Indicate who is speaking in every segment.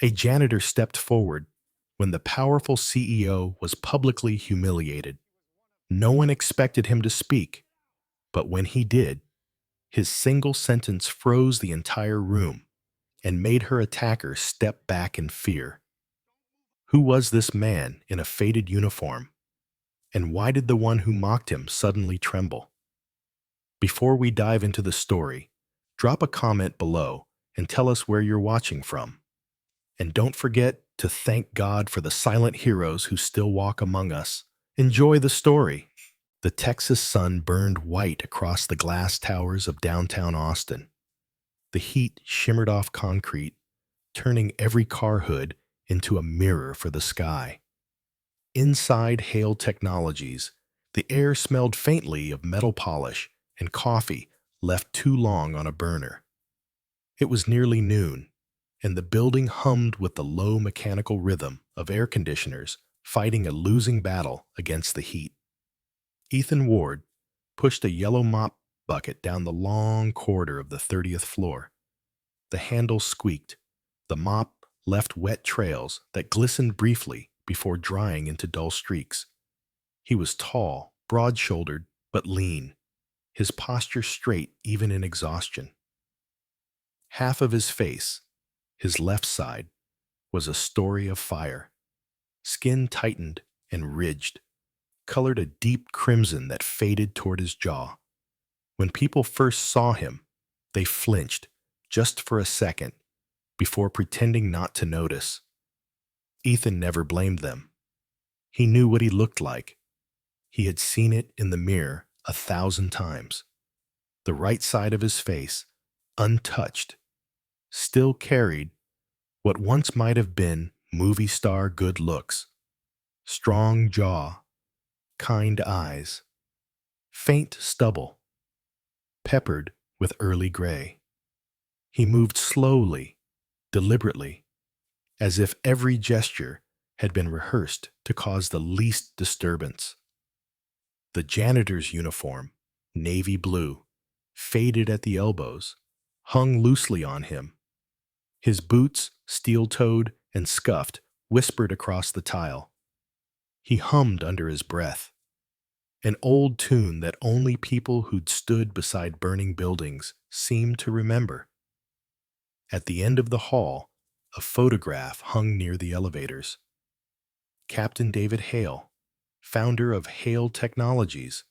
Speaker 1: A janitor stepped forward when the powerful CEO was publicly humiliated. No one expected him to speak, but when he did, his single sentence froze the entire room and made her attacker step back in fear. Who was this man in a faded uniform, and why did the one who mocked him suddenly tremble? Before we dive into the story, drop a comment below and tell us where you're watching from. And don't forget to thank God for the silent heroes who still walk among us. Enjoy the story. The Texas sun burned white across the glass towers of downtown Austin. The heat shimmered off concrete, turning every car hood into a mirror for the sky. Inside Hale Technologies, the air smelled faintly of metal polish and coffee left too long on a burner. It was nearly noon, and the building hummed with the low mechanical rhythm of air conditioners fighting a losing battle against the heat. Ethan Ward pushed a yellow mop bucket down the long corridor of the 30th floor. The handle squeaked. The mop left wet trails that glistened briefly before drying into dull streaks. He was tall, broad-shouldered, but lean, his posture straight even in exhaustion. Half of his face, his left side, was a story of fire. Skin tightened and ridged, colored a deep crimson that faded toward his jaw. When people first saw him, they flinched just for a second before pretending not to notice. Ethan never blamed them. He knew what he looked like. He had seen it in the mirror 1,000 times. The right side of his face, untouched, still carried what once might have been movie star good looks. Strong jaw, kind eyes, faint stubble, peppered with early gray. He moved slowly, deliberately, as if every gesture had been rehearsed to cause the least disturbance. The janitor's uniform, navy blue, faded at the elbows, hung loosely on him. His boots, steel-toed and scuffed, whispered across the tile. He hummed under his breath, an old tune that only people who'd stood beside burning buildings seemed to remember. At the end of the hall, a photograph hung near the elevators. Captain David Hale, founder of Hale Technologies,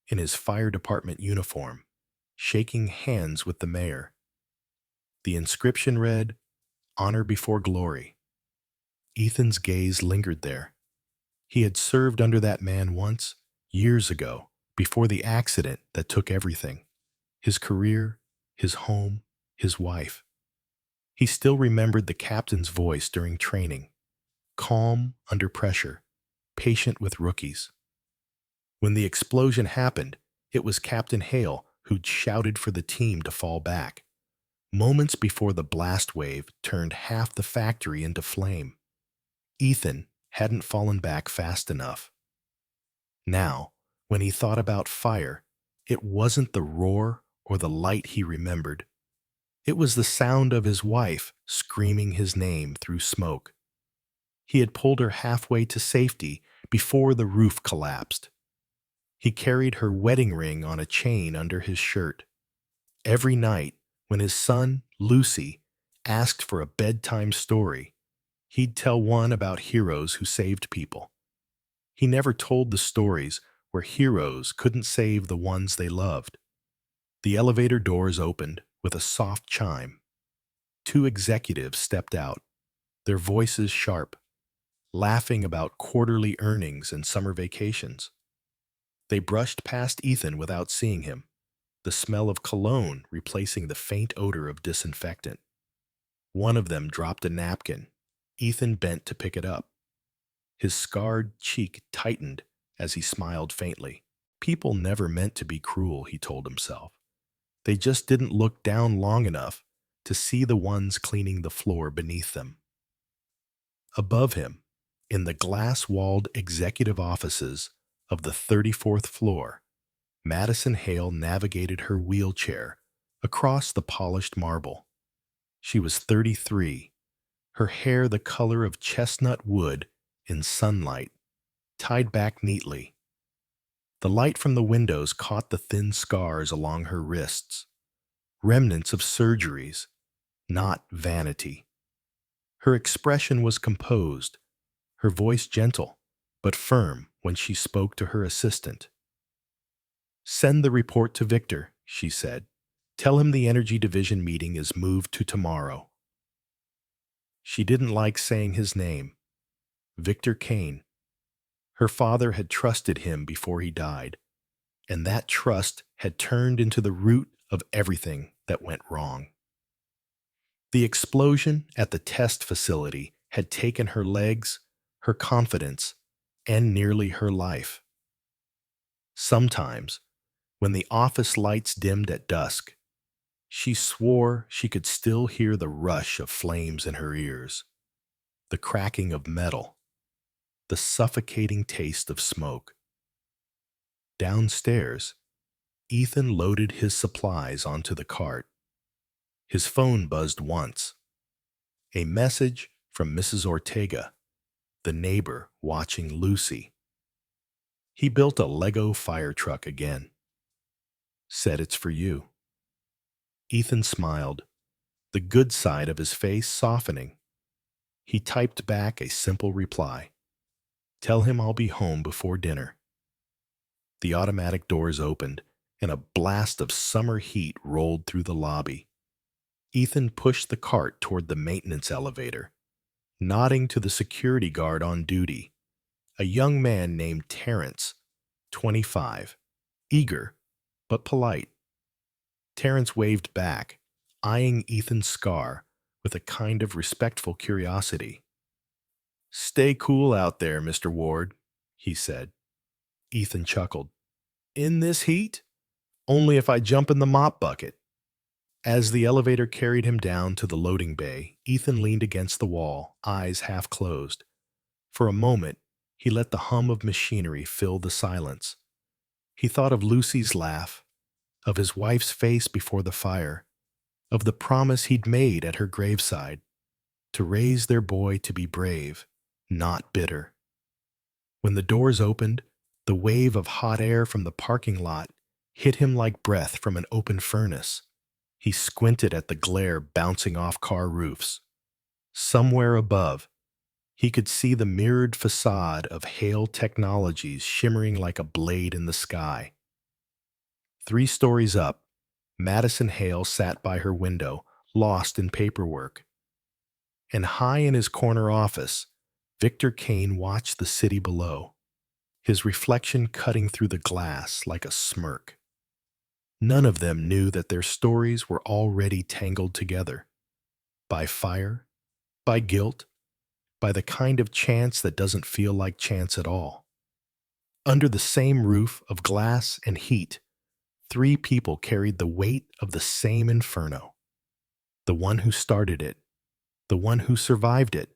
Speaker 1: in his fire department uniform, shaking hands with the mayor. The inscription read, "Honor before glory." Ethan's gaze lingered there. He had served under that man once, years ago, before the accident that took everything. His career, his home, his wife. He still remembered the captain's voice during training, calm under pressure, patient with rookies. When the explosion happened, it was Captain Hale who'd shouted for the team to fall back, moments before the blast wave turned half the factory into flame. Ethan hadn't fallen back fast enough. Now, when he thought about fire, it wasn't the roar or the light he remembered. It was the sound of his wife screaming his name through smoke. He had pulled her halfway to safety before the roof collapsed. He carried her wedding ring on a chain under his shirt. Every night, when his son, Lucy, asked for a bedtime story, he'd tell one about heroes who saved people. He never told the stories where heroes couldn't save the ones they loved. The elevator doors opened with a soft chime. 2 executives stepped out, their voices sharp, laughing about quarterly earnings and summer vacations. They brushed past Ethan without seeing him, the smell of cologne replacing the faint odor of disinfectant. One of them dropped a napkin. Ethan bent to pick it up. His scarred cheek tightened as he smiled faintly. People never meant to be cruel, he told himself. They just didn't look down long enough to see the ones cleaning the floor beneath them. Above him, in the glass-walled executive offices of the 34th floor, Madison Hale navigated her wheelchair across the polished marble. She was 33, her hair the color of chestnut wood in sunlight, tied back neatly. The light from the windows caught the thin scars along her wrists, remnants of surgeries, not vanity. Her expression was composed, her voice gentle, but firm when she spoke to her assistant. "Send the report to Victor," she said. "Tell him the Energy Division meeting is moved to tomorrow." She didn't like saying his name. Victor Kane. Her father had trusted him before he died, and that trust had turned into the root of everything that went wrong. The explosion at the test facility had taken her legs, her confidence, and nearly her life. Sometimes, when the office lights dimmed at dusk, she swore she could still hear the rush of flames in her ears, the cracking of metal, the suffocating taste of smoke. Downstairs, Ethan loaded his supplies onto the cart. His phone buzzed once. A message from Mrs. Ortega, the neighbor watching Lucy. He built a Lego fire truck again. Said it's for you. Ethan smiled, the good side of his face softening. He typed back a simple reply. "Tell him I'll be home before dinner." The automatic doors opened, and a blast of summer heat rolled through the lobby. Ethan pushed the cart toward the maintenance elevator, nodding to the security guard on duty, a young man named Terrence, 25, eager but polite. Terrence waved back, eyeing Ethan's scar with a kind of respectful curiosity. "Stay cool out there, Mr. Ward," he said. Ethan chuckled. "In this heat? Only if I jump in the mop bucket." As the elevator carried him down to the loading bay, Ethan leaned against the wall, eyes half closed. For a moment, he let the hum of machinery fill the silence. He thought of Lucy's laugh, of his wife's face before the fire, of the promise he'd made at her graveside, to raise their boy to be brave, not bitter. When the doors opened, the wave of hot air from the parking lot hit him like breath from an open furnace. He squinted at the glare bouncing off car roofs. Somewhere above, he could see the mirrored facade of Hale Technologies shimmering like a blade in the sky. 3 stories up, Madison Hale sat by her window, lost in paperwork. And high in his corner office, Victor Kane watched the city below, his reflection cutting through the glass like a smirk. None of them knew that their stories were already tangled together. By fire, by guilt, by the kind of chance that doesn't feel like chance at all. Under the same roof of glass and heat, 3 people carried the weight of the same inferno. The one who started it, the one who survived it,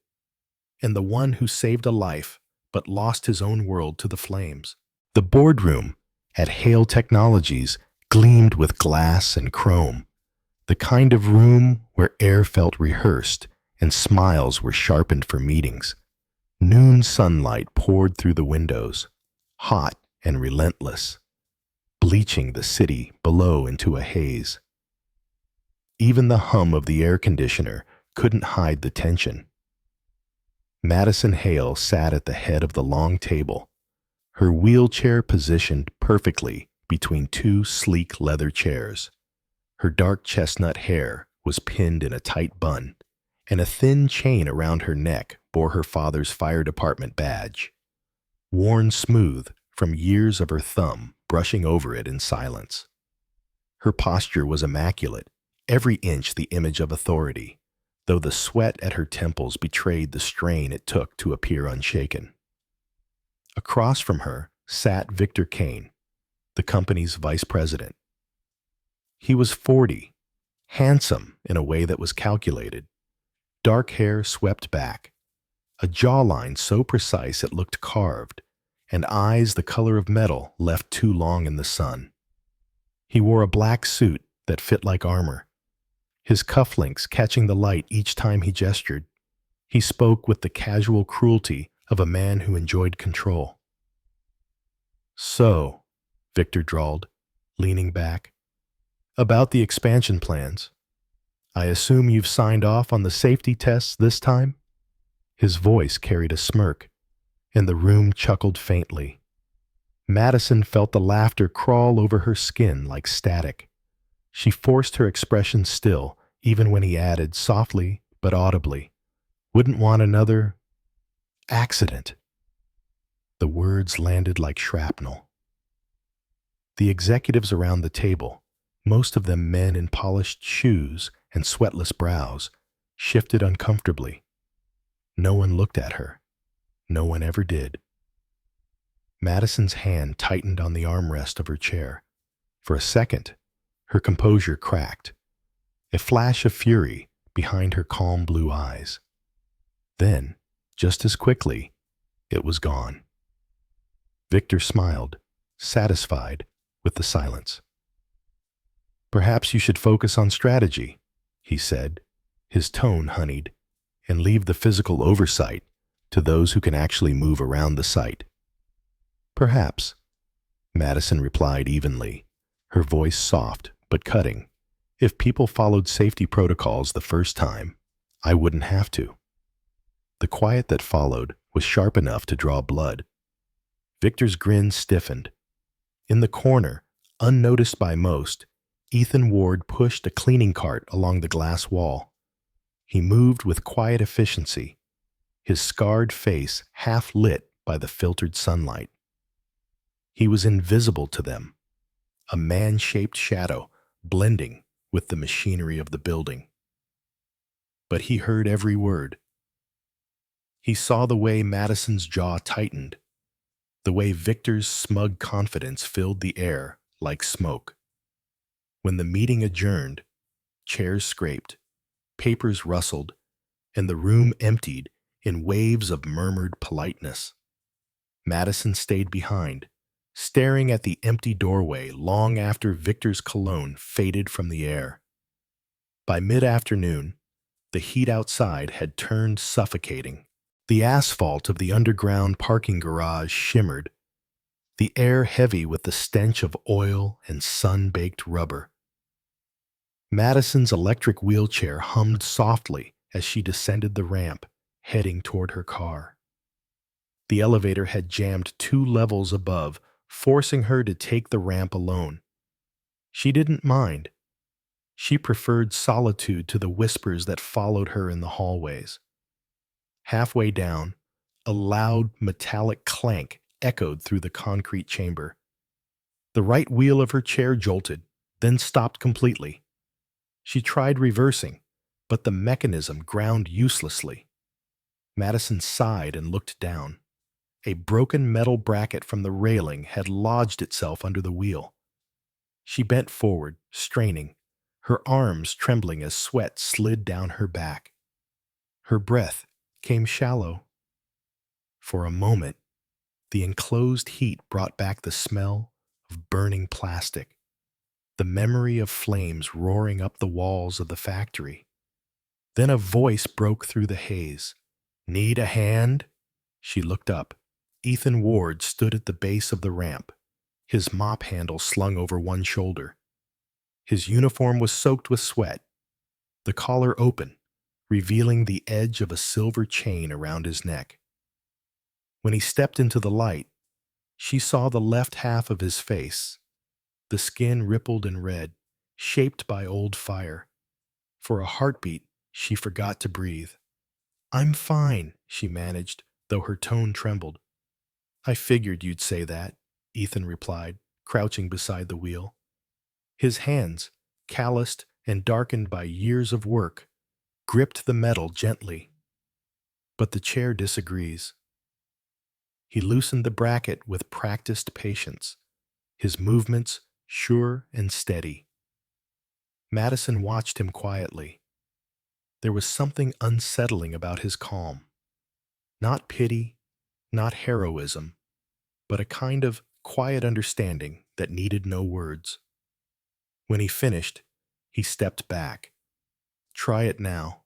Speaker 1: and the one who saved a life but lost his own world to the flames. The boardroom at Hale Technologies gleamed with glass and chrome, the kind of room where air felt rehearsed and smiles were sharpened for meetings. Noon sunlight poured through the windows, hot and relentless, bleaching the city below into a haze. Even the hum of the air conditioner couldn't hide the tension. Madison Hale sat at the head of the long table, her wheelchair positioned perfectly between 2 sleek leather chairs. Her dark chestnut hair was pinned in a tight bun, and a thin chain around her neck bore her father's fire department badge, worn smooth from years of her thumb brushing over it in silence. Her posture was immaculate, every inch the image of authority, though the sweat at her temples betrayed the strain it took to appear unshaken. Across from her sat Victor Kane, the company's vice president. He was 40, handsome in a way that was calculated, dark hair swept back, a jawline so precise it looked carved, and eyes the color of metal left too long in the sun. He wore a black suit that fit like armor, his cufflinks catching the light each time he gestured. He spoke with the casual cruelty of a man who enjoyed control. "So," Victor drawled, leaning back, "about the expansion plans. I assume you've signed off on the safety tests this time?" His voice carried a smirk, and the room chuckled faintly. Madison felt the laughter crawl over her skin like static. She forced her expression still, even when he added, softly but audibly, "Wouldn't want another accident." The words landed like shrapnel. The executives around the table, most of them men in polished shoes and sweatless brows, shifted uncomfortably. No one looked at her. No one ever did. Madison's hand tightened on the armrest of her chair. For a second, her composure cracked, a flash of fury behind her calm blue eyes. Then, just as quickly, it was gone. Victor smiled, satisfied with the silence. "Perhaps you should focus on strategy," he said, his tone honeyed, "and leave the physical oversight to those who can actually move around the site." "Perhaps," Madison replied evenly, her voice soft but cutting. "If people followed safety protocols the first time, I wouldn't have to." The quiet that followed was sharp enough to draw blood. Victor's grin stiffened. In the corner, unnoticed by most, Ethan Ward pushed a cleaning cart along the glass wall. He moved with quiet efficiency, his scarred face half lit by the filtered sunlight. He was invisible to them, a man-shaped shadow blending with the machinery of the building. But he heard every word. He saw the way Madison's jaw tightened, the way Victor's smug confidence filled the air like smoke. When the meeting adjourned, chairs scraped, papers rustled, and the room emptied in waves of murmured politeness. Madison stayed behind, staring at the empty doorway long after Victor's cologne faded from the air. By mid-afternoon, the heat outside had turned suffocating. The asphalt of the underground parking garage shimmered, the air heavy with the stench of oil and sun-baked rubber. Madison's electric wheelchair hummed softly as she descended the ramp, heading toward her car. The elevator had jammed 2 levels above, forcing her to take the ramp alone. She didn't mind. She preferred solitude to the whispers that followed her in the hallways. Halfway down, a loud metallic clank echoed through the concrete chamber. The right wheel of her chair jolted, then stopped completely. She tried reversing, but the mechanism ground uselessly. Madison sighed and looked down. A broken metal bracket from the railing had lodged itself under the wheel. She bent forward, straining, her arms trembling as sweat slid down her back. Her breath came shallow. For a moment, the enclosed heat brought back the smell of burning plastic, the memory of flames roaring up the walls of the factory. Then a voice broke through the haze. "Need a hand?" She looked up. Ethan Ward stood at the base of the ramp, his mop handle slung over one shoulder. His uniform was soaked with sweat, the collar open, revealing the edge of a silver chain around his neck. When he stepped into the light, she saw the left half of his face, the skin rippled and red, shaped by old fire. For a heartbeat, she forgot to breathe. "I'm fine," she managed, though her tone trembled. "I figured you'd say that," Ethan replied, crouching beside the wheel. His hands, calloused and darkened by years of work, gripped the metal gently. But the chair disagrees. He loosened the bracket with practiced patience, his movements sure and steady. Madison watched him quietly. There was something unsettling about his calm. Not pity, not heroism, but a kind of quiet understanding that needed no words. When he finished, he stepped back. "Try it now."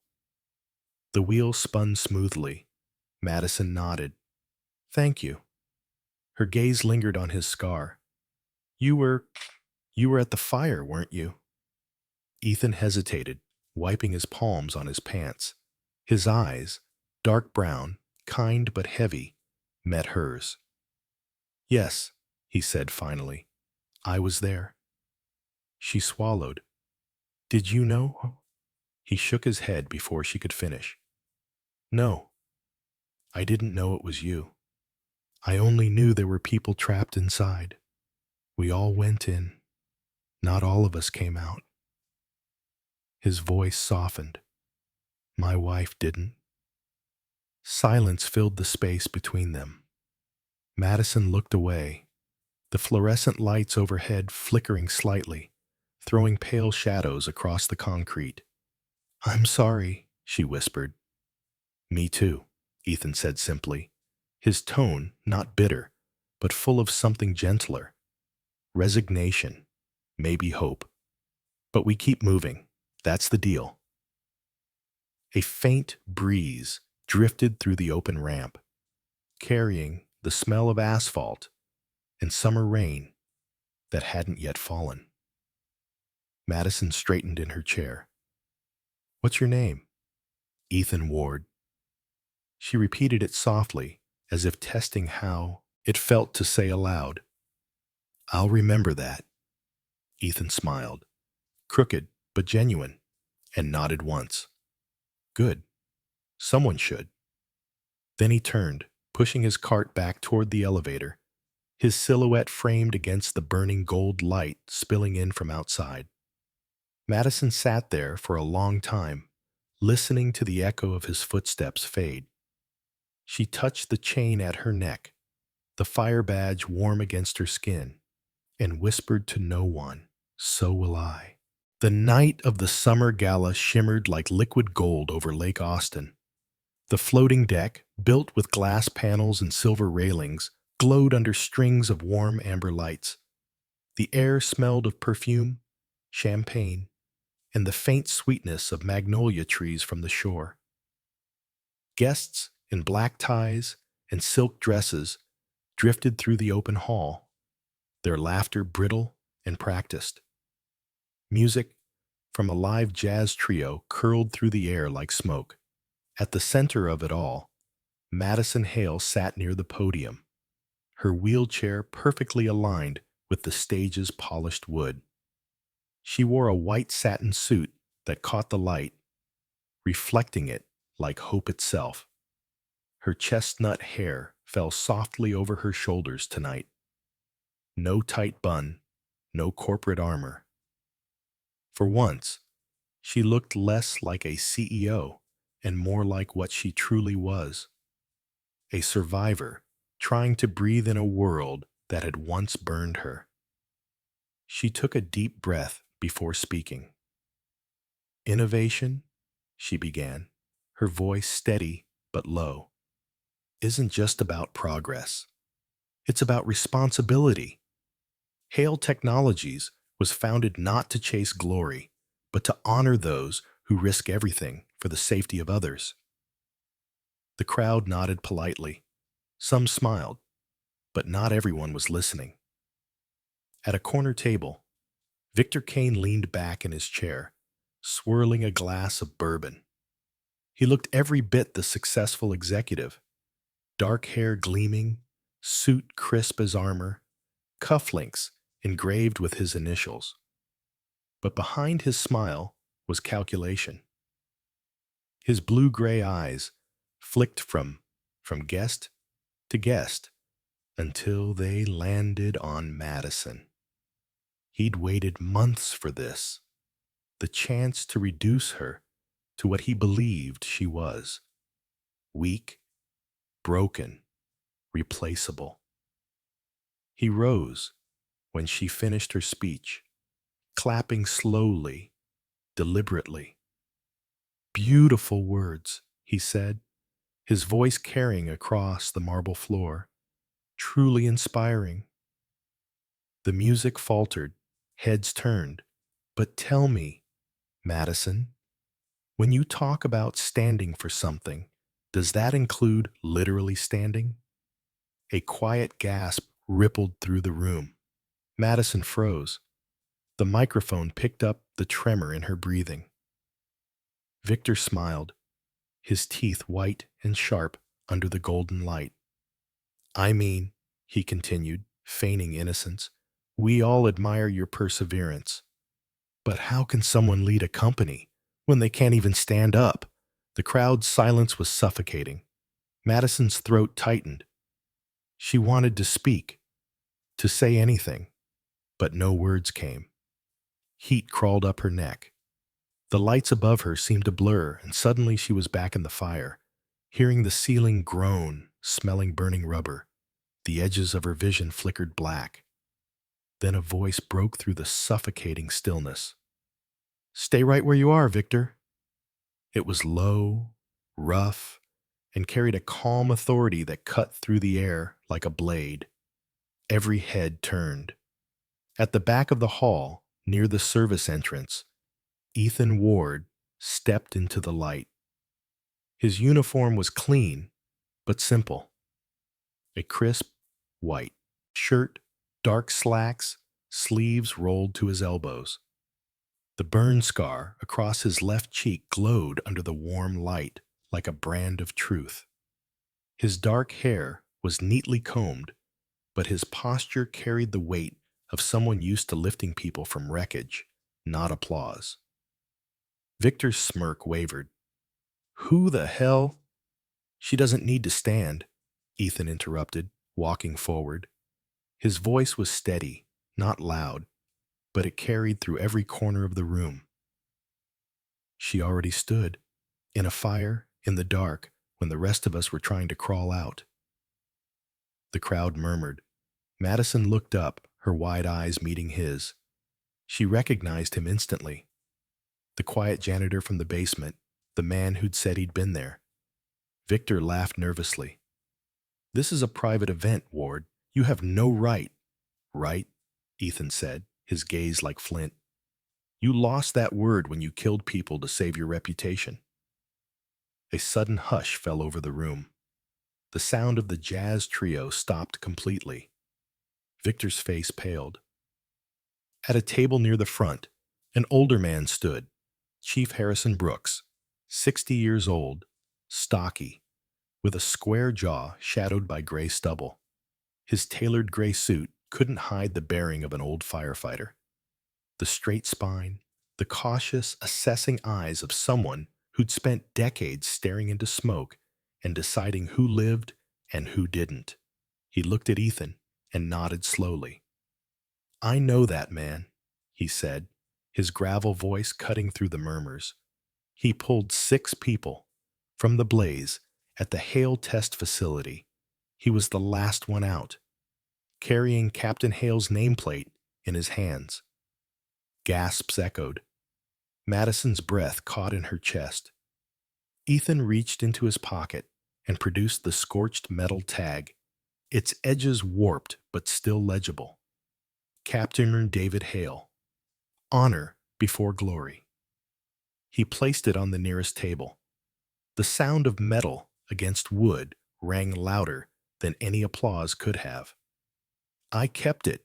Speaker 1: The wheel spun smoothly. Madison nodded. Thank you. Her gaze lingered on his scar. You were you were at the fire, weren't you? Ethan hesitated, wiping his palms on his pants. His eyes, dark brown, kind but heavy, met hers. Yes, he said finally. I was there. She swallowed. Did you know? He shook his head before she could finish. No, I didn't know it was you. I only knew there were people trapped inside. We all went in. Not all of us came out. His voice softened. My wife didn't. Silence filled the space between them. Madison looked away, the fluorescent lights overhead flickering slightly, throwing pale shadows across the concrete. I'm sorry, she whispered. Me too, Ethan said simply, his tone not bitter, but full of something gentler. Resignation, maybe hope. But we keep moving. That's the deal. A faint breeze drifted through the open ramp, carrying the smell of asphalt and summer rain that hadn't yet fallen. Madison straightened in her chair. What's your name? Ethan Ward. She repeated it softly, as if testing how it felt to say aloud. I'll remember that. Ethan smiled, crooked but genuine, and nodded once. Good. Someone should. Then he turned, pushing his cart back toward the elevator, his silhouette framed against the burning gold light spilling in from outside. Madison sat there for a long time, listening to the echo of his footsteps fade. She touched the chain at her neck, the fire badge warm against her skin, and whispered to no one, so will I. The night of the summer gala shimmered like liquid gold over Lake Austin. The floating deck, built with glass panels and silver railings, glowed under strings of warm amber lights. The air smelled of perfume, champagne, and the faint sweetness of magnolia trees from the shore. Guests in black ties and silk dresses drifted through the open hall, their laughter brittle and practiced. Music from a live jazz trio curled through the air like smoke. At the center of it all, Madison Hale sat near the podium, her wheelchair perfectly aligned with the stage's polished wood. She wore a white satin suit that caught the light, reflecting it like hope itself. Her chestnut hair fell softly over her shoulders tonight. No tight bun, no corporate armor. For once, she looked less like a CEO and more like what she truly was, a survivor trying to breathe in a world that had once burned her. She took a deep breath before speaking. Innovation, she began, her voice steady but low, isn't just about progress. It's about responsibility. Hale Technologies was founded not to chase glory, but to honor those who risk everything for the safety of others. The crowd nodded politely. Some smiled, but not everyone was listening. At a corner table, Victor Kane leaned back in his chair, swirling a glass of bourbon. He looked every bit the successful executive, dark hair gleaming, suit crisp as armor, cufflinks engraved with his initials. But behind his smile was calculation. His blue-gray eyes flicked from guest to guest until they landed on Madison. He'd waited months for this, the chance to reduce her to what he believed she was: weak, broken, replaceable. He rose when she finished her speech, clapping slowly, deliberately. Beautiful words, he said, his voice carrying across the marble floor. Truly inspiring. The music faltered, heads turned. But tell me, Madison, When you talk about standing for something, does that include literally standing? A quiet gasp rippled through the room. Madison froze. The microphone picked up the tremor in her breathing. Victor smiled, his teeth white and sharp under the golden light. I mean, he continued, feigning innocence, we all admire your perseverance. But how can someone lead a company when they can't even stand up? The crowd's silence was suffocating. Madison's throat tightened. She wanted to speak, to say anything, but no words came. Heat crawled up her neck. The lights above her seemed to blur, and suddenly she was back in the fire, hearing the ceiling groan, smelling burning rubber. The edges of her vision flickered black. Then a voice broke through the suffocating stillness. Stay right where you are, Victor. It was low, rough, and carried a calm authority that cut through the air like a blade. Every head turned. At the back of the hall, near the service entrance, Ethan Ward stepped into the light. His uniform was clean, but simple. A crisp, white shirt, dark slacks, sleeves rolled to his elbows. The burn scar across his left cheek glowed under the warm light like a brand of truth. His dark hair was neatly combed, but his posture carried the weight of someone used to lifting people from wreckage, not applause. Victor's smirk wavered. Who the hell? She doesn't need to stand, Ethan interrupted, walking forward. His voice was steady, not loud, but it carried through every corner of the room. She already stood, in a fire, in the dark, when the rest of us were trying to crawl out. The crowd murmured. Madison looked up, her wide eyes meeting his. She recognized him instantly. The quiet janitor from the basement, the man who'd said he'd been there. Victor laughed nervously. This is a private event, Ward. You have no right. Right? Ethan said, his gaze like flint. You lost that word when you killed people to save your reputation. A sudden hush fell over the room. The sound of the jazz trio stopped completely. Victor's face paled. At a table near the front, an older man stood, Chief Harrison Brooks, 60 years old, stocky, with a square jaw shadowed by gray stubble. His tailored gray suit couldn't hide the bearing of an old firefighter. The straight spine, the cautious, assessing eyes of someone who'd spent decades staring into smoke and deciding who lived and who didn't. He looked at Ethan and nodded slowly. I know that man, he said, his gravel voice cutting through the murmurs. He pulled 6 people from the blaze at the Hale Test Facility. He was the last one out, carrying Captain Hale's nameplate in his hands. Gasps echoed. Madison's breath caught in her chest. Ethan reached into his pocket and produced the scorched metal tag, its edges warped but still legible. Captain David Hale. Honor before glory. He placed it on the nearest table. The sound of metal against wood rang louder than any applause could have. I kept it,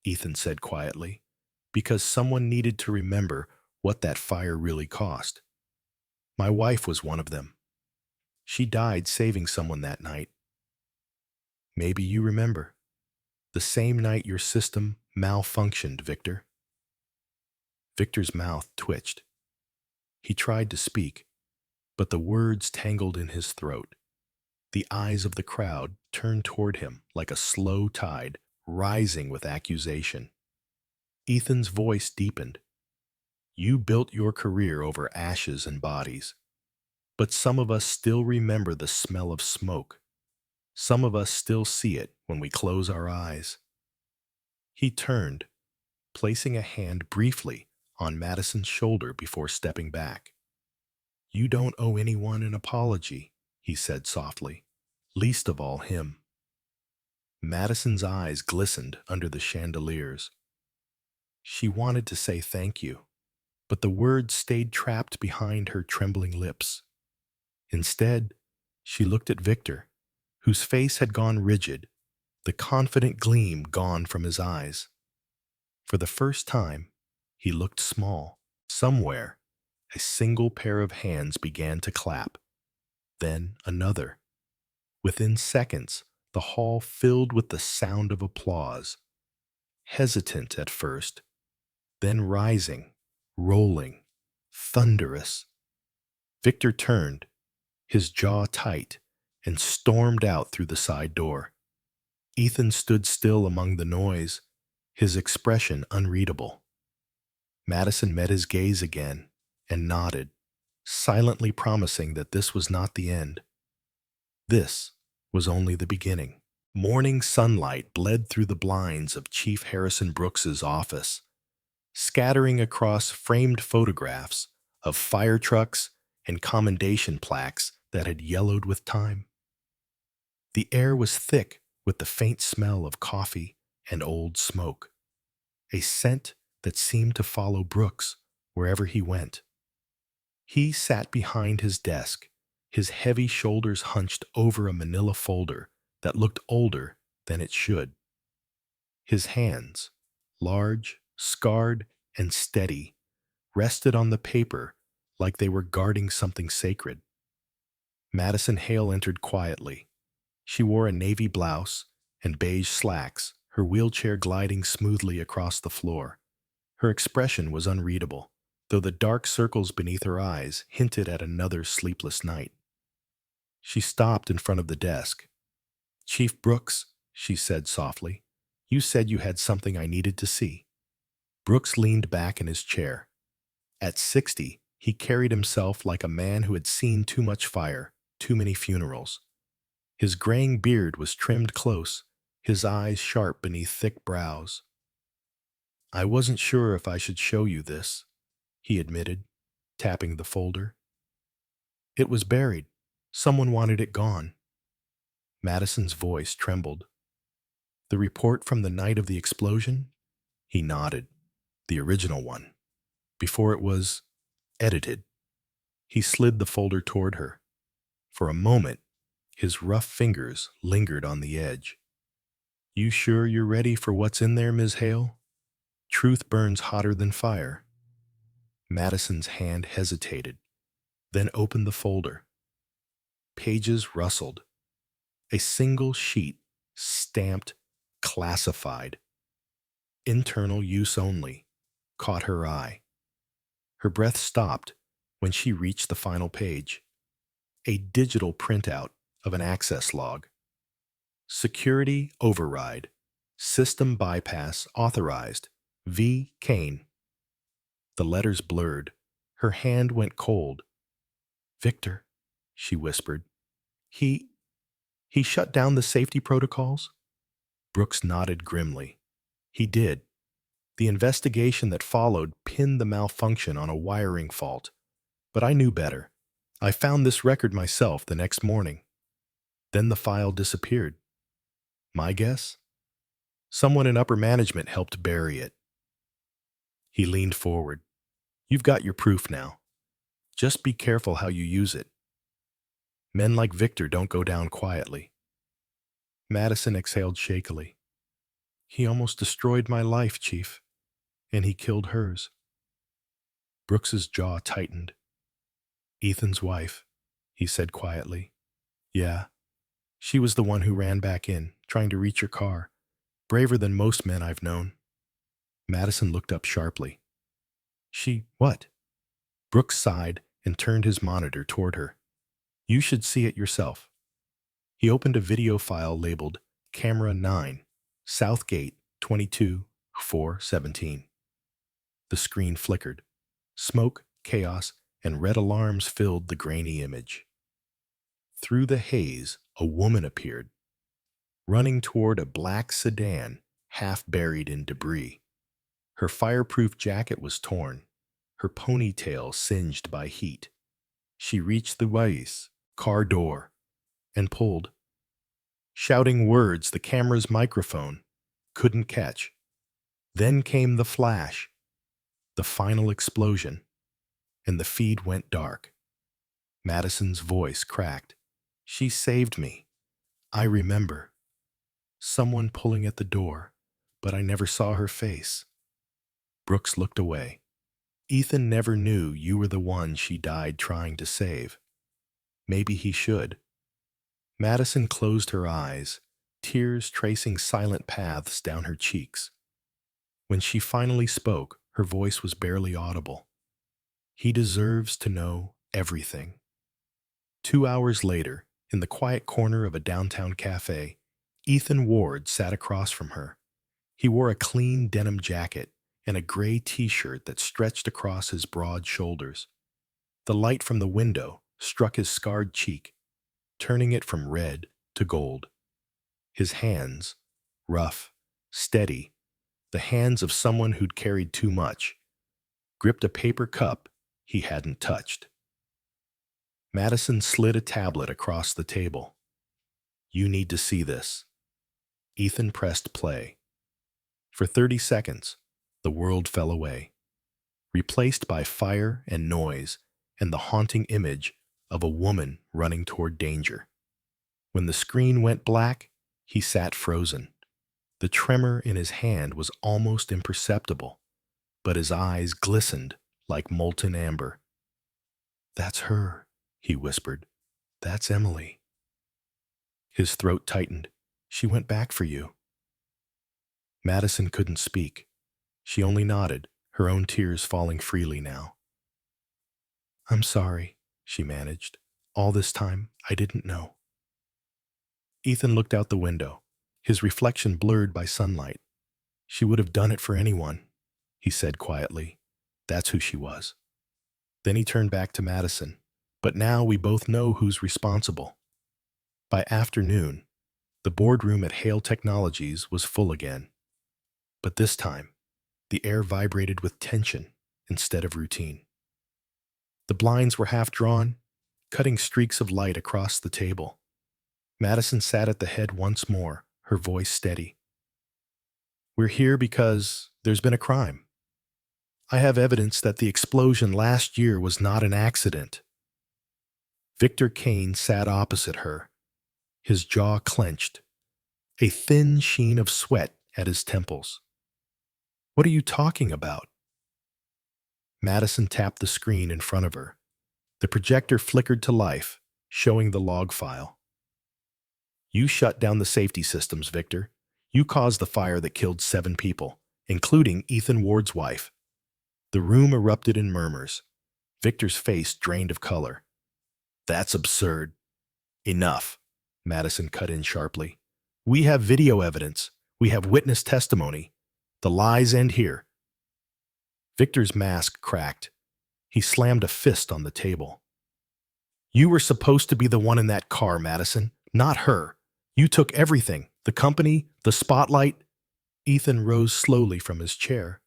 Speaker 1: Ethan said quietly, because someone needed to remember what that fire really cost. My wife was one of them. She died saving someone that night. Maybe you remember. The same night your system malfunctioned, Victor. Victor's mouth twitched. He tried to speak, but the words tangled in his throat. The eyes of the crowd turned toward him like a slow tide, rising with accusation. Ethan's voice deepened. You built your career over ashes and bodies, but some of us still remember the smell of smoke. Some of us still see it when we close our eyes. He turned, placing a hand briefly on Madison's shoulder before stepping back. You don't owe anyone an apology, he said softly, least of all him. Madison's eyes glistened under the chandeliers. She wanted to say thank you, but the words stayed trapped behind her trembling lips. Instead, she looked at Victor, whose face had gone rigid, the confident gleam gone from his eyes. For the first time, he looked small. Somewhere, a single pair of hands began to clap, then another. Within seconds, the hall filled with the sound of applause, hesitant at first, then rising, rolling, thunderous. Victor turned, his jaw tight, and stormed out through the side door. Ethan stood still among the noise, his expression unreadable. Madison met his gaze again and nodded, silently promising that this was not the end. This was only the beginning. Morning sunlight bled through the blinds of Chief Harrison Brooks's office, scattering across framed photographs of fire trucks and commendation plaques that had yellowed with time. The air was thick with the faint smell of coffee and old smoke, a scent that seemed to follow Brooks wherever he went. He sat behind his desk, his heavy shoulders hunched over a manila folder that looked older than it should. His hands, large, scarred, and steady, rested on the paper like they were guarding something sacred. Madison Hale entered quietly. She wore a navy blouse and beige slacks, her wheelchair gliding smoothly across the floor. Her expression was unreadable, though the dark circles beneath her eyes hinted at another sleepless night. She stopped in front of the desk. "Chief Brooks," she said softly, "you said you had something I needed to see." Brooks leaned back in his chair. At 60, he carried himself like a man who had seen too much fire, too many funerals. His graying beard was trimmed close, his eyes sharp beneath thick brows. "I wasn't sure if I should show you this," he admitted, tapping the folder. "It was buried. Someone wanted it gone." Madison's voice trembled. "The report from the night of the explosion?" He nodded. "The original one. Before it was edited." He slid the folder toward her. For a moment, his rough fingers lingered on the edge. "You sure you're ready for what's in there, Ms. Hale? Truth burns hotter than fire." Madison's hand hesitated, then opened the folder. Pages rustled. A single sheet, stamped "Classified." "Internal use only," caught her eye. Her breath stopped when she reached the final page. A digital printout of an access log. "Security override. System bypass authorized. V. Kane." The letters blurred. Her hand went cold. "Victor," she whispered. He shut down the safety protocols?" Brooks nodded grimly. "He did. The investigation that followed pinned the malfunction on a wiring fault. But I knew better. I found this record myself the next morning. Then the file disappeared. My guess? Someone in upper management helped bury it." He leaned forward. "You've got your proof now. Just be careful how you use it. Men like Victor don't go down quietly." Madison exhaled shakily. "He almost destroyed my life, Chief. And he killed hers." Brooks's jaw tightened. "Ethan's wife," he said quietly. "Yeah. She was the one who ran back in, trying to reach your car. Braver than most men I've known." Madison looked up sharply. What?" Brooks sighed and turned his monitor toward her. "You should see it yourself." He opened a video file labeled Camera 9, Southgate 22-417. The screen flickered. Smoke, chaos, and red alarms filled the grainy image. Through the haze, a woman appeared, running toward a black sedan half buried in debris. Her fireproof jacket was torn, her ponytail singed by heat. She reached the Weiss car door and pulled, shouting words the camera's microphone couldn't catch. Then came the flash, The final explosion, and the feed went dark. Madison's voice cracked. She saved me. I remember. Someone pulling at the door, but I never saw her face. Brooks looked away. Ethan never knew you were the one she died trying to save. Maybe he should. Madison closed her eyes, tears tracing silent paths down her cheeks. When she finally spoke, her voice was barely audible. He deserves to know everything. 2 hours later, in the quiet corner of a downtown cafe, Ethan Ward sat across from her. He wore a clean denim jacket and a gray t-shirt that stretched across his broad shoulders. The light from the window struck his scarred cheek, turning it from red to gold. His hands, rough, steady, the hands of someone who'd carried too much, gripped a paper cup he hadn't touched. Madison slid a tablet across the table. You need to see this. Ethan pressed play. For 30 seconds, the world fell away, replaced by fire and noise and the haunting image of a woman running toward danger. When the screen went black, he sat frozen. The tremor in his hand was almost imperceptible, but his eyes glistened like molten amber. That's her, he whispered. That's Emily. His throat tightened. She went back for you. Madison couldn't speak. She only nodded, her own tears falling freely now. I'm sorry, she managed. All this time, I didn't know. Ethan looked out the window, his reflection blurred by sunlight. She would have done it for anyone, he said quietly. That's who she was. Then he turned back to Madison. But now we both know who's responsible. By afternoon, the boardroom at Hale Technologies was full again. But this time, the air vibrated with tension instead of routine. The blinds were half drawn, cutting streaks of light across the table. Madison sat at the head once more, her voice steady. We're here because there's been a crime. I have evidence that the explosion last year was not an accident. Victor Kane sat opposite her, his jaw clenched, a thin sheen of sweat at his temples. What are you talking about? Madison tapped the screen in front of her. The projector flickered to life, showing the log file. You shut down the safety systems, Victor. You caused the fire that killed 7 people, including Ethan Ward's wife. The room erupted in murmurs. Victor's face drained of color. That's absurd. Enough, Madison cut in sharply. We have video evidence. We have witness testimony. The lies end here. Victor's mask cracked. He slammed a fist on the table. You were supposed to be the one in that car, Madison, not her. You took everything, the company, the spotlight. Ethan rose slowly from his chair,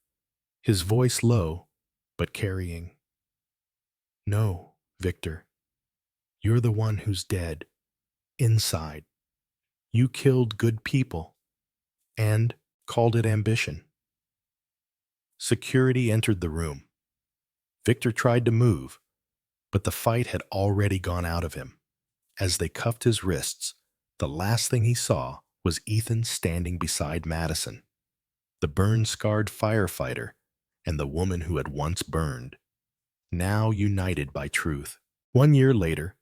Speaker 1: his voice low, but carrying. No, Victor. You're the one who's dead, inside. You killed good people, and called it ambition. Security entered the room. Victor tried to move, but the fight had already gone out of him. As they cuffed his wrists, the last thing he saw was Ethan standing beside Madison, the burn-scarred firefighter and the woman who had once burned, now united by truth. 1 year later,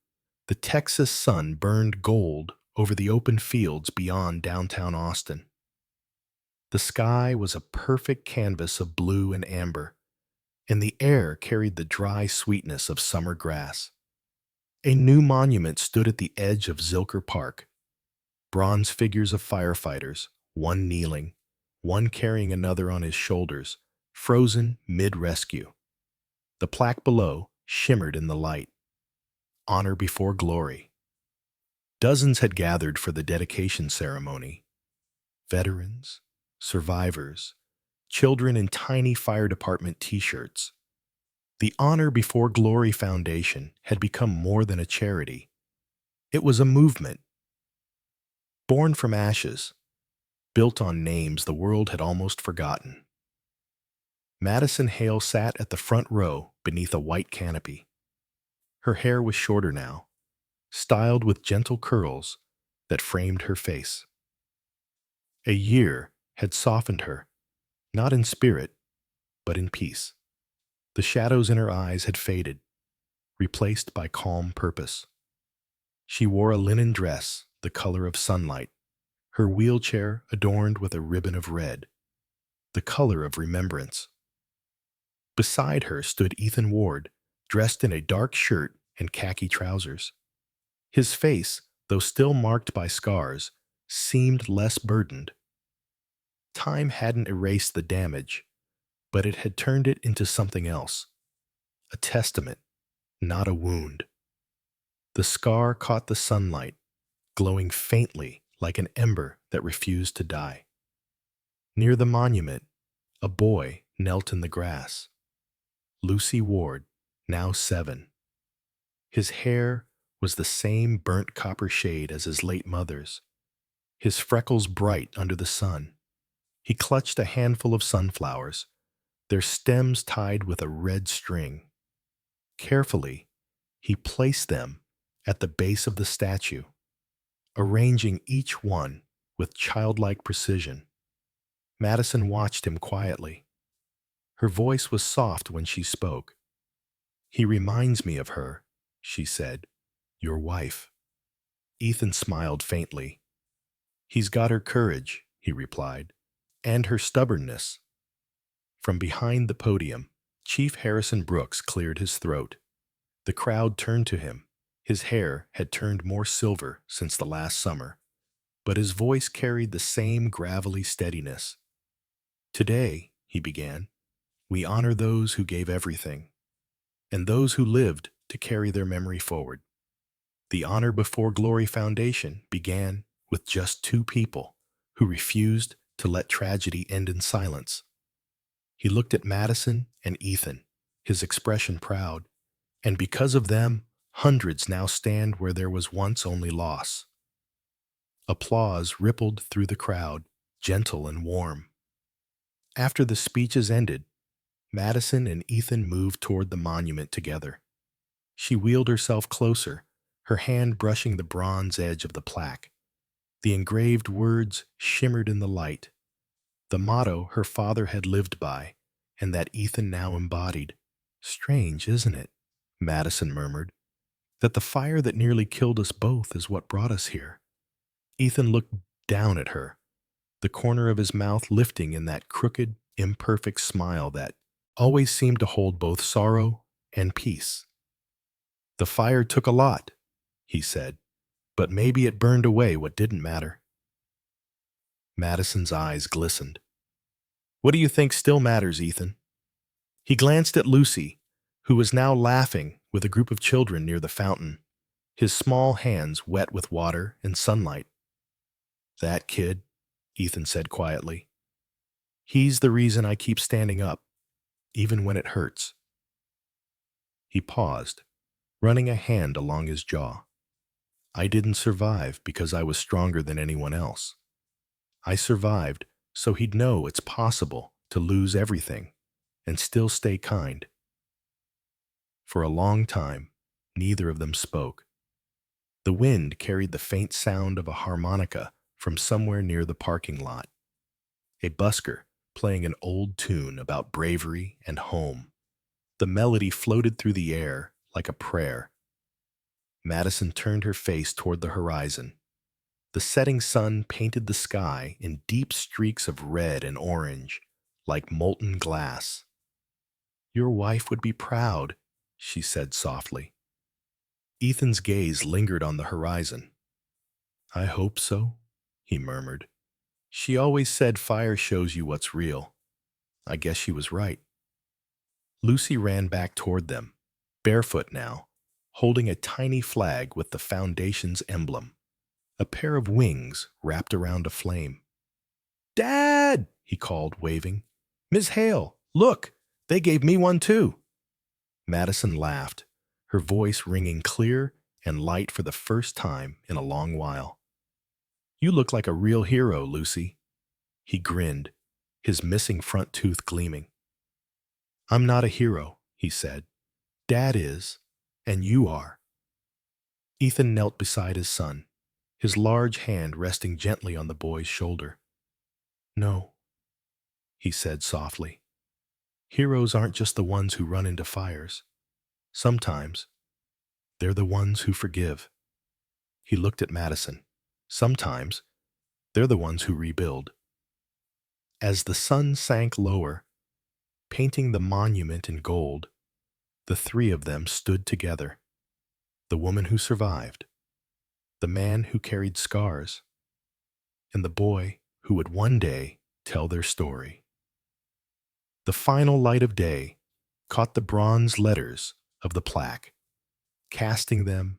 Speaker 1: the Texas sun burned gold over the open fields beyond downtown Austin. The sky was a perfect canvas of blue and amber, and the air carried the dry sweetness of summer grass. A new monument stood at the edge of Zilker Park. Bronze figures of firefighters, one kneeling, one carrying another on his shoulders, frozen mid-rescue. The plaque below shimmered in the light. Honor before glory. Dozens had gathered for the dedication ceremony. Veterans, survivors, children in tiny fire department t-shirts. The Honor Before Glory Foundation had become more than a charity. It was a movement. Born from ashes, built on names the world had almost forgotten. Madison Hale sat at the front row beneath a white canopy. Her hair was shorter now, styled with gentle curls that framed her face. A year had softened her, not in spirit, but in peace. The shadows in her eyes had faded, replaced by calm purpose. She wore a linen dress the color of sunlight, her wheelchair adorned with a ribbon of red, the color of remembrance. Beside her stood Ethan Ward, dressed in a dark shirt and khaki trousers. His face, though still marked by scars, seemed less burdened. Time hadn't erased the damage, but it had turned it into something else. A testament, not a wound. The scar caught the sunlight, glowing faintly like an ember that refused to die. Near the monument, a boy knelt in the grass. Lucy Ward, now 7. His hair was the same burnt copper shade as his late mother's, his freckles bright under the sun. He clutched a handful of sunflowers, their stems tied with a red string. Carefully, he placed them at the base of the statue, arranging each one with childlike precision. Madison watched him quietly. Her voice was soft when she spoke. "He reminds me of her," she said, "your wife." Ethan smiled faintly. "He's got her courage," he replied, "and her stubbornness." From behind the podium, Chief Harrison Brooks cleared his throat. The crowd turned to him. His hair had turned more silver since the last summer, but his voice carried the same gravelly steadiness. "Today," he began, "we honor those who gave everything, and those who lived to carry their memory forward. The Honor Before Glory Foundation began with just 2 people who refused to let tragedy end in silence." He looked at Madison and Ethan, his expression proud, "and because of them, hundreds now stand where there was once only loss." Applause rippled through the crowd, gentle and warm. After the speeches ended, Madison and Ethan moved toward the monument together. She wheeled herself closer, her hand brushing the bronze edge of the plaque. The engraved words shimmered in the light, the motto her father had lived by, and that Ethan now embodied. "Strange, isn't it," Madison murmured, "that the fire that nearly killed us both is what brought us here?" Ethan looked down at her, the corner of his mouth lifting in that crooked, imperfect smile that always seemed to hold both sorrow and peace. "The fire took a lot," he said, "but maybe it burned away what didn't matter." Madison's eyes glistened. "What do you think still matters, Ethan?" He glanced at Lucy, who was now laughing with a group of children near the fountain, his small hands wet with water and sunlight. "That kid," Ethan said quietly. "He's the reason I keep standing up, even when it hurts." He paused, running a hand along his jaw. "I didn't survive because I was stronger than anyone else. I survived so he'd know it's possible to lose everything and still stay kind." For a long time, neither of them spoke. The wind carried the faint sound of a harmonica from somewhere near the parking lot, a busker playing an old tune about bravery and home. The melody floated through the air like a prayer. Madison turned her face toward the horizon. The setting sun painted the sky in deep streaks of red and orange, like molten glass. "Your wife would be proud," she said softly. Ethan's gaze lingered on the horizon. "I hope so," he murmured. "She always said fire shows you what's real. I guess she was right." Lucy ran back toward them, barefoot now, holding a tiny flag with the foundation's emblem, a pair of wings wrapped around a flame. "Dad!" he called, waving. "Miss Hale, look, they gave me one too." Madison laughed, her voice ringing clear and light for the first time in a long while. "You look like a real hero, Lucy." He grinned, his missing front tooth gleaming. I'm not a hero, he said. Dad is, and you are. Ethan knelt beside his son, his large hand resting gently on the boy's shoulder. No, he said softly. Heroes aren't just the ones who run into fires. Sometimes, they're the ones who forgive. He looked at Madison. Sometimes, they're the ones who rebuild. As the sun sank lower, painting the monument in gold, the three of them stood together. The woman who survived, the man who carried scars, and the boy who would one day tell their story. The final light of day caught the bronze letters of the plaque, casting them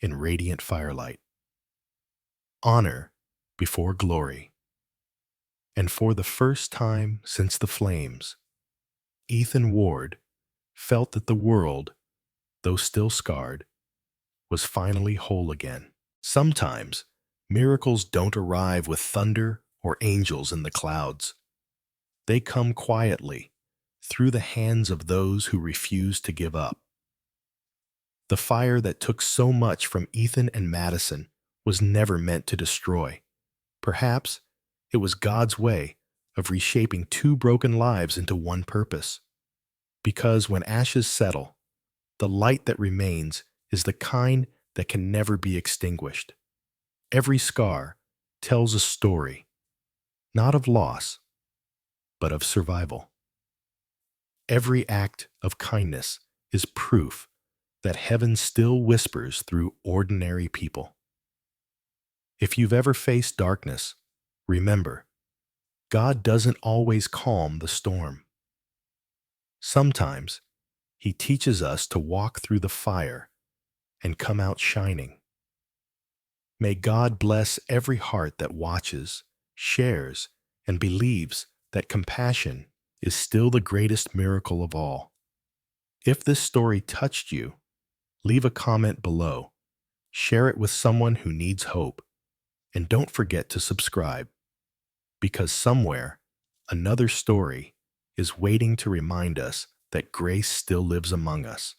Speaker 1: in radiant firelight. Honor before glory. And for the first time since the flames, Ethan Ward felt that the world, though still scarred, was finally whole again. Sometimes, miracles don't arrive with thunder or angels in the clouds. They come quietly, through the hands of those who refuse to give up. The fire that took so much from Ethan and Madison was never meant to destroy. Perhaps it was God's way of reshaping two broken lives into one purpose. Because when ashes settle, the light that remains is the kind that can never be extinguished. Every scar tells a story, not of loss, but of survival. Every act of kindness is proof that heaven still whispers through ordinary people. If you've ever faced darkness, remember, God doesn't always calm the storm. Sometimes, He teaches us to walk through the fire and come out shining. May God bless every heart that watches, shares, and believes that compassion is still the greatest miracle of all. If this story touched you, leave a comment below, share it with someone who needs hope, and don't forget to subscribe, because somewhere, another story is waiting to remind us that grace still lives among us.